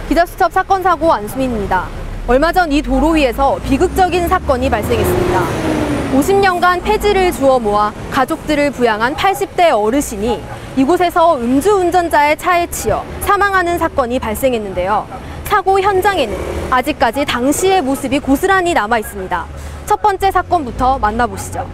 기자수첩 사건 사고 안수민입니다. 얼마 전 이 도로 위에서 비극적인 사건이 발생했습니다. 50년간 폐지를 주워 모아 가족들을 부양한 80대 어르신이 이곳에서 음주운전자의 차에 치여 사망하는 사건이 발생했는데요. 사고 현장에는 아직까지 당시의 모습이 고스란히 남아 있습니다. 첫 번째 사건부터 만나보시죠.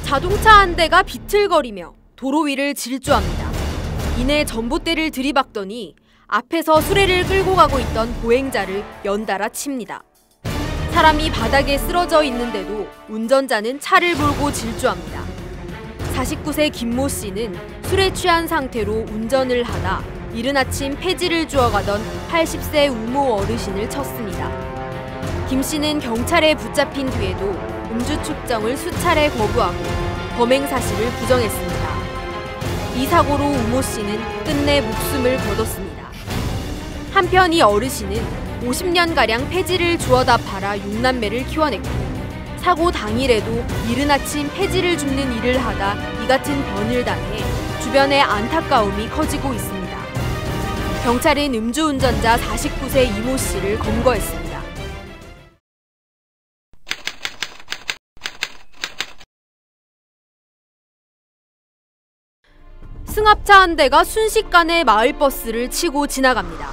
자동차 한 대가 비틀거리며 도로 위를 질주합니다. 이내 전봇대를 들이박더니 앞에서 수레를 끌고 가고 있던 보행자를 연달아 칩니다. 사람이 바닥에 쓰러져 있는데도 운전자는 차를 몰고 질주합니다. 49세 김모 씨는 술에 취한 상태로 운전을 하다 이른 아침 폐지를 주워가던 80세 우모 어르신을 쳤습니다. 김 씨는 경찰에 붙잡힌 뒤에도 음주 측정을 수차례 거부하고 범행 사실을 부정했습니다. 이 사고로 우모 씨는 끝내 목숨을 거뒀습니다. 한편 이 어르신은 50년가량 폐지를 주워다 팔아 6남매를 키워냈고 사고 당일에도 이른 아침 폐지를 줍는 일을 하다 이 같은 변을 당해 주변의 안타까움이 커지고 있습니다. 경찰은 음주운전자 49세 이모 씨를 검거했습니다. 승합차 한 대가 순식간에 마을버스를 치고 지나갑니다.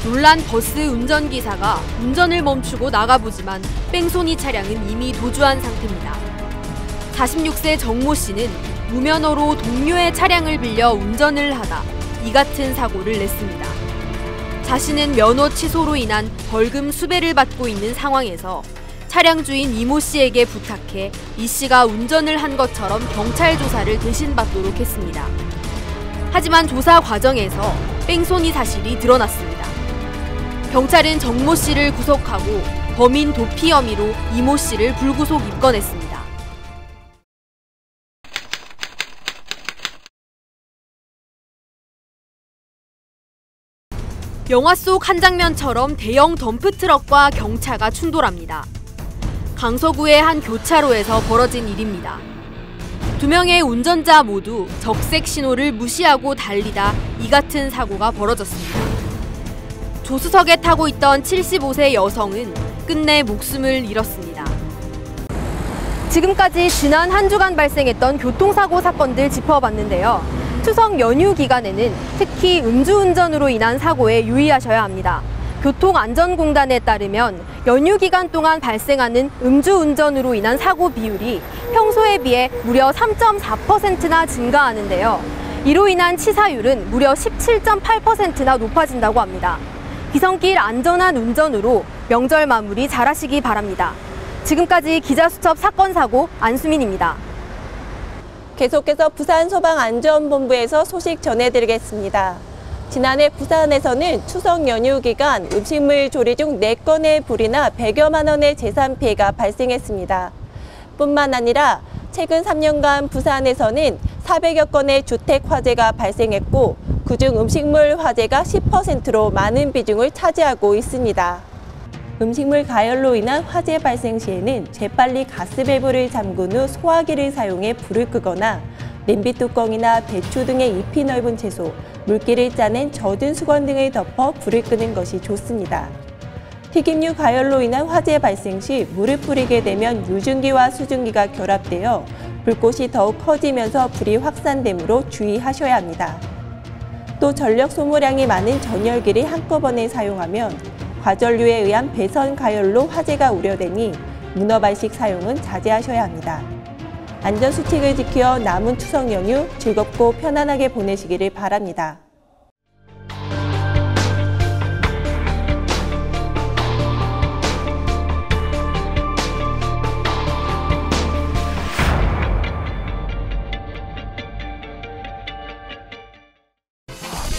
놀란 버스 운전기사가 운전을 멈추고 나가보지만 뺑소니 차량은 이미 도주한 상태입니다. 46세 정모 씨는 무면허로 동료의 차량을 빌려 운전을 하다 이 같은 사고를 냈습니다. 자신은 면허 취소로 인한 벌금 수배를 받고 있는 상황에서 차량 주인 이모 씨에게 부탁해 이 씨가 운전을 한 것처럼 경찰 조사를 대신 받도록 했습니다. 하지만 조사 과정에서 뺑소니 사실이 드러났습니다. 경찰은 정모 씨를 구속하고 범인 도피 혐의로 이모 씨를 불구속 입건했습니다. 영화 속 한 장면처럼 대형 덤프트럭과 경차가 충돌합니다. 강서구의 한 교차로에서 벌어진 일입니다. 두 명의 운전자 모두 적색 신호를 무시하고 달리다 이 같은 사고가 벌어졌습니다. 조수석에 타고 있던 75세 여성은 끝내 목숨을 잃었습니다. 지금까지 지난 한 주간 발생했던 교통사고 사건들 짚어봤는데요. 추석 연휴 기간에는 특히 음주운전으로 인한 사고에 유의하셔야 합니다. 교통안전공단에 따르면 연휴 기간 동안 발생하는 음주운전으로 인한 사고 비율이 평소에 비해 무려 3.4%나 증가하는데요. 이로 인한 치사율은 무려 17.8%나 높아진다고 합니다. 기성길 안전한 운전으로 명절 마무리 잘하시기 바랍니다. 지금까지 기자수첩 사건 사고 안수민입니다. 계속해서 부산소방안전본부에서 소식 전해드리겠습니다. 지난해 부산에서는 추석 연휴 기간 음식물 조리 중 4건의 불이나 100여만 원의 재산 피해가 발생했습니다. 뿐만 아니라 최근 3년간 부산에서는 400여 건의 주택 화재가 발생했고 그중 음식물 화재가 10%로 많은 비중을 차지하고 있습니다. 음식물 가열로 인한 화재 발생 시에는 재빨리 가스밸브를 잠근 후 소화기를 사용해 불을 끄거나 냄비 뚜껑이나 배추 등의 잎이 넓은 채소, 물기를 짜낸 젖은 수건 등을 덮어 불을 끄는 것이 좋습니다. 튀김류 가열로 인한 화재 발생 시 물을 뿌리게 되면 유증기와 수증기가 결합되어 불꽃이 더욱 커지면서 불이 확산되므로 주의하셔야 합니다. 또 전력 소모량이 많은 전열기를 한꺼번에 사용하면 과전류에 의한 배선 가열로 화재가 우려되니 문어 발식 사용은 자제하셔야 합니다. 안전수칙을 지켜 남은 추석 연휴 즐겁고 편안하게 보내시기를 바랍니다.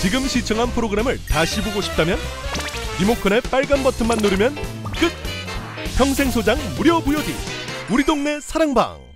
지금 시청한 프로그램을 다시 보고 싶다면 리모컨의 빨간 버튼만 누르면 끝! 평생 소장 무료 VOD 우리 동네 사랑방.